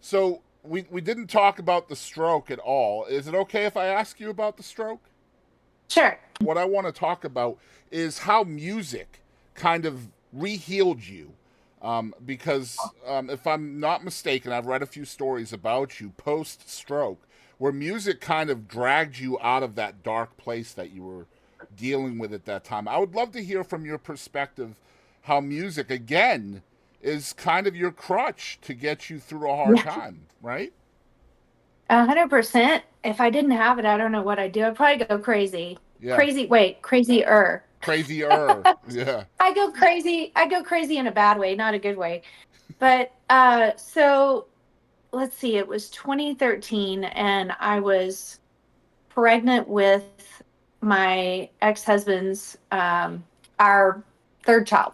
So we didn't talk about the stroke at all. Is it okay if I ask you about the stroke? Sure. What I want to talk about is how music kind of rehealed you. Because if I'm not mistaken, I've read a few stories about you post stroke where music kind of dragged you out of that dark place that you were dealing with at that time. I would love to hear from your perspective how music, again, is kind of your crutch to get you through a hard Yeah. time, right? 100%. If I didn't have it, I don't know what I'd do. I'd probably go crazy. Yeah. Crazier. Crazier. Yeah. I go crazy in a bad way, not a good way. But so let's see, it was 2013 and I was pregnant with my ex-husband's our third child.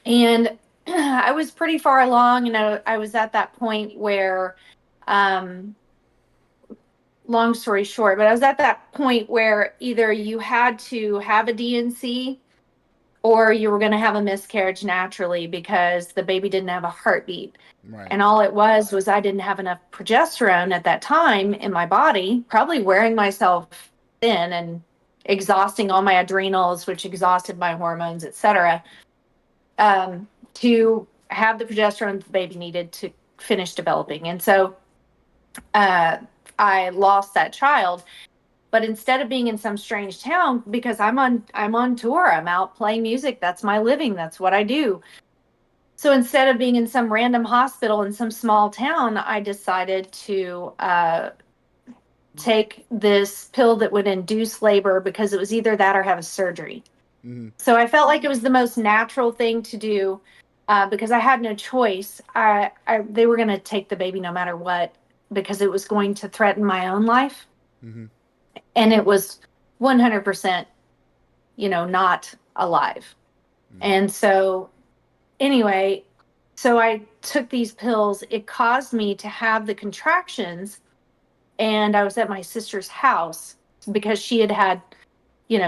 And I was pretty far along, and I was at that point where, um, long story short, but I was at that point where either you had to have a DNC or you were going to have a miscarriage naturally because the baby didn't have a heartbeat. Right. And all it was I didn't have enough progesterone at that time in my body, probably wearing myself thin and exhausting all my adrenals, which exhausted my hormones, etc., to have the progesterone the baby needed to finish developing. And so uh, I lost that child. But instead of being in some strange town, because I'm on tour, I'm out playing music. That's my living. That's what I do. So instead of being in some random hospital in some small town, I decided to take this pill that would induce labor because it was either that or have a surgery. Mm-hmm. So I felt like it was the most natural thing to do because I had no choice. They were going to take the baby no matter what because it was going to threaten my own life, Mm-hmm. and it was 100%, not alive. Mm-hmm. And so anyway, so I took these pills. It caused me to have the contractions, and I was at my sister's house because she had had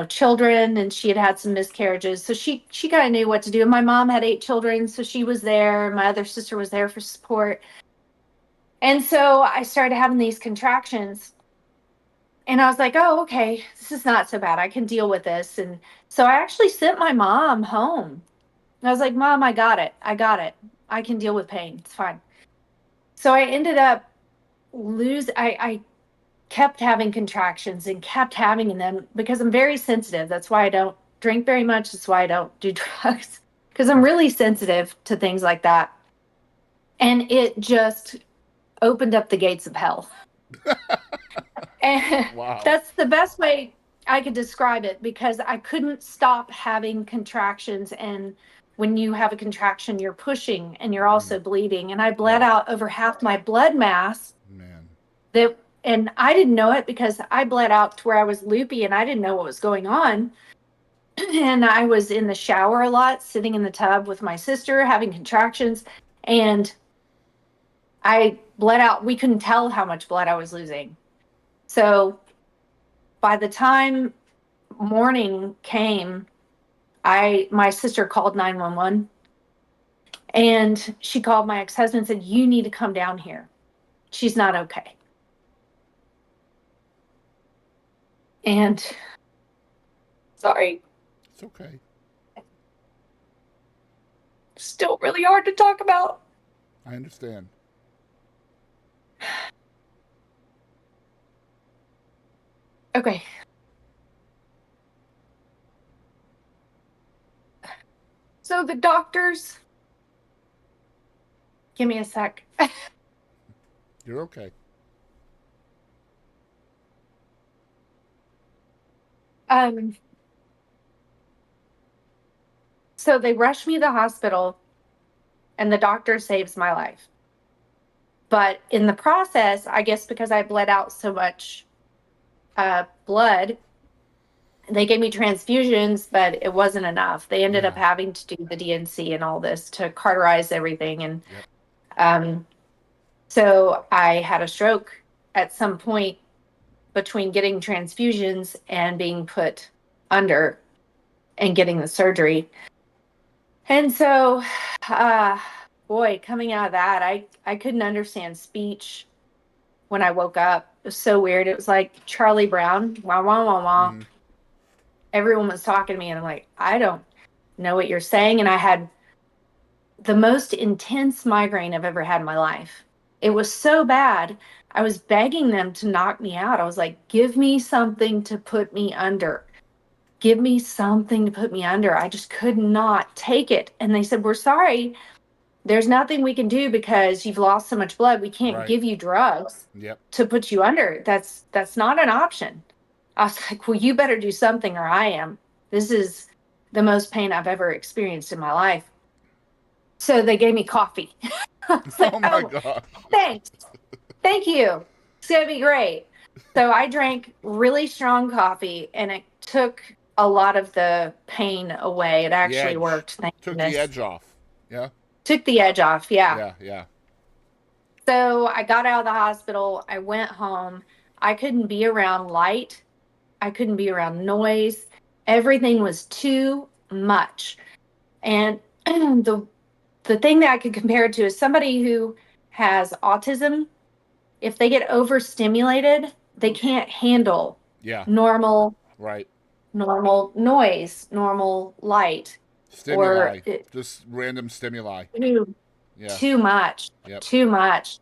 children, and she had had some miscarriages. So she kind of knew what to do. And my mom had 8 children, so she was there. My other sister was there for support. And so I started having these contractions, and I was like, "Oh, okay, this is not so bad. I can deal with this." And so I actually sent my mom home. And I was like, "Mom, I got it. I got it. I can deal with pain. It's fine." So I ended up I kept having contractions and kept having them because I'm very sensitive. That's why I don't drink very much. That's why I don't do drugs because I'm really sensitive to things like that. And it just opened up the gates of hell. And Wow. that's the best way I could describe it because I couldn't stop having contractions. And when you have a contraction, you're pushing and you're Mm. also bleeding. And I bled Right. out over half my blood mass Man. that and I didn't know it because I bled out to where I was loopy and I didn't know what was going on. And I was in the shower a lot, sitting in the tub with my sister, having contractions, and I bled out. We couldn't tell how much blood I was losing. So by the time morning came, I my sister called 911, and she called my ex-husband and said, "You need to come down here. She's not okay." And sorry, It's okay. still really hard to talk about. I understand. Okay. So the doctors, give me a sec. You're okay. um, so they rushed me to the hospital, and the doctor saves my life. But in the process, I guess because I bled out so much blood, they gave me transfusions, but it wasn't enough. They ended up Yeah. having to do the DNC and all this to cauterize everything. And Yep. um, so I had a stroke at some point between getting transfusions and being put under and getting the surgery. And so uh, boy, coming out of that, I couldn't understand speech when I woke up. It was so weird. It was like Charlie Brown, wah wah wah wah. Hmm. Everyone was talking to me, and I'm like, I don't know what you're saying. And I had the most intense migraine I've ever had in my life. It was so bad. I was begging them to knock me out. I was like, give me something to put me under. Give me something to put me under. I just could not take it. And they said, we're sorry. There's nothing we can do because you've lost so much blood. We can't Right. give you drugs Yep. to put you under. That's not an option. I was like, well, you better do something or I am. This is the most pain I've ever experienced in my life. So they gave me coffee. I was like, Oh my oh, god. thanks. Thank you. It's going to be great. So I drank really strong coffee and it took a lot of the pain away. It The actually edge. worked. Thank Took the goodness. edge off. Yeah. Took the edge off. Yeah. Yeah. Yeah. So I got out of the hospital. I went home. I couldn't be around light. I couldn't be around noise. Everything was too much. And the thing that I could compare it to is somebody who has autism. If they get overstimulated, they can't handle Yeah. normal Right. noise, normal light, or Stimuli. Just random stimuli. too Yeah. too much, Yep. too much.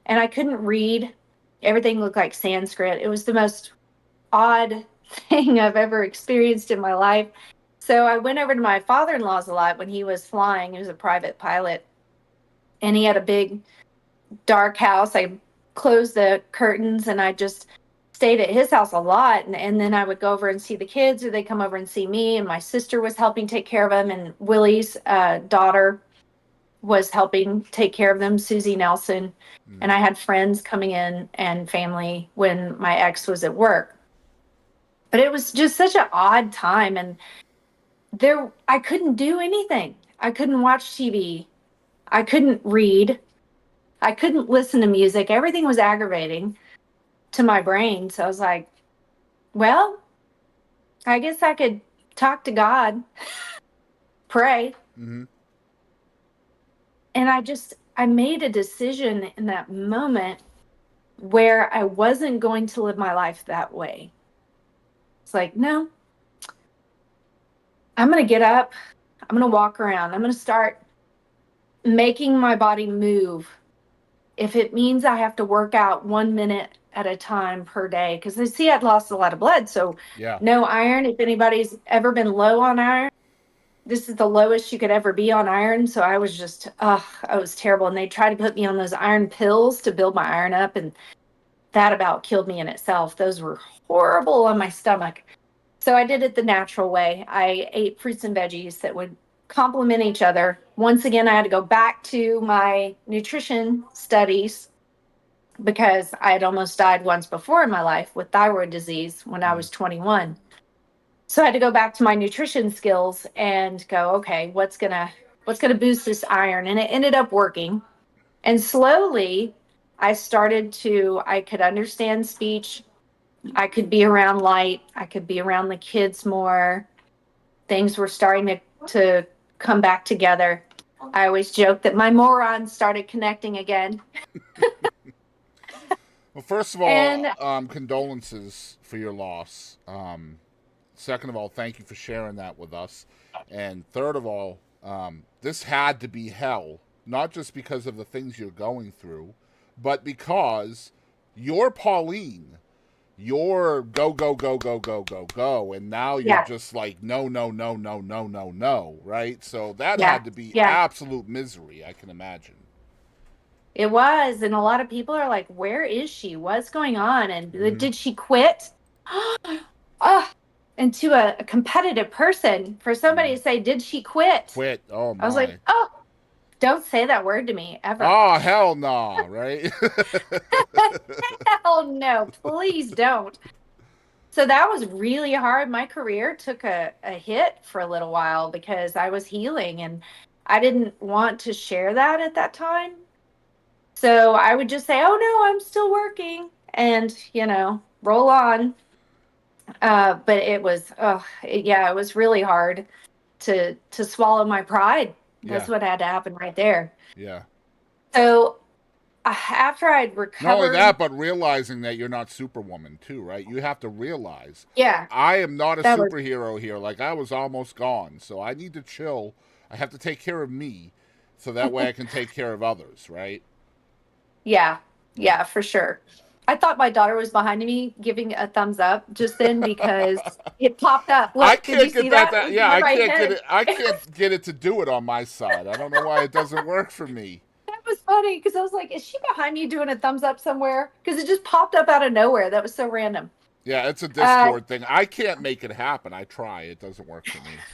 And I couldn't read. Everything looked like Sanskrit. It was the most odd thing I've ever experienced in my life. So I went over to my father-in-law's a lot when he was flying. He was a private pilot, and he had a big dark house. I closed the curtains and I just stayed at his house a lot. And then I would go over and see the kids, or they come over and see me. And my sister was helping take care of them, and Willie's daughter was helping take care of them, Susie Nelson. And Mm. I had friends coming in and family when my ex was at work. But it was just such an odd time. And there, I couldn't do anything. I couldn't watch TV. I couldn't read. I couldn't listen to music. Everything was aggravating to my brain. So I was like, well, I guess I could talk to God, pray. Hmm. And I made a decision in that moment where I wasn't going to live my life that way. It's like, no, I'm going to get up. I'm going to walk around. I'm going to start making my body move. If it means I have to work out 1 minute at a time per day, because they see I'd lost a lot of blood. So, Yeah. no iron. If anybody's ever been low on iron, this is the lowest you could ever be on iron. So I was just, I was terrible. And they tried to put me on those iron pills to build my iron up. And that about killed me in itself. Those were horrible on my stomach. So I did it the natural way. I ate fruits and veggies that would complement each other. Once again, I had to go back to my nutrition studies because I had almost died once before in my life with thyroid disease when I Mm. was 21. So I had to go back to my nutrition skills and go, okay, what's gonna boost this iron? And it ended up working. And slowly I could understand speech. I could be around light. I could be around the kids more. Things were starting to come back together. I always joke that my morons started connecting again. Well, first of And all, condolences for your loss. Second of all, thank you for sharing that with us. And third of all, this had to be hell, not just because of the things you're going through, but because you're Pauline. You're go, go, go, go, go, go, go. And now you're yeah, just like, no, no, no, no, no, no, no, right? So that yeah, had to be yeah. absolute misery, I can imagine. It was. And a lot of people are like, where is she? What's going on? And Hmm. did she quit? Oh, and to a competitive person, for somebody Mm. to say, did she quit? Quit. Oh, I was like, my. oh, don't say that word to me ever. Oh, hell no, right? Hell no, please don't. So that was really hard. My career took a hit for a little while because I was healing and I didn't want to share that at that time. So I would just say, oh no, I'm still working and, roll on. But it was, yeah, it was really hard to swallow my pride. Yeah. That's what had to happen right there. Yeah. So after I'd Not only recovered, that, but realizing that you're not Superwoman too, right? You have to realize yeah, I am not a that was, superhero here. Like I was almost gone, so I need to chill. I have to take care of me, so that way I can take care of others, right? yeah, Yeah. yeah, for sure. I thought my daughter was behind me giving a thumbs up just then because it popped up. I Look, did you can't see get that. that? That It was yeah, in the I right can't get head. it. I can't get it to do it on my side. I don't know why it doesn't work for me. That was funny because I was like, is she behind me doing a thumbs up somewhere? Because it just popped up out of nowhere. That was so random. Yeah, it's a Uh, Discord thing. I can't make it happen. I try. It doesn't work for me.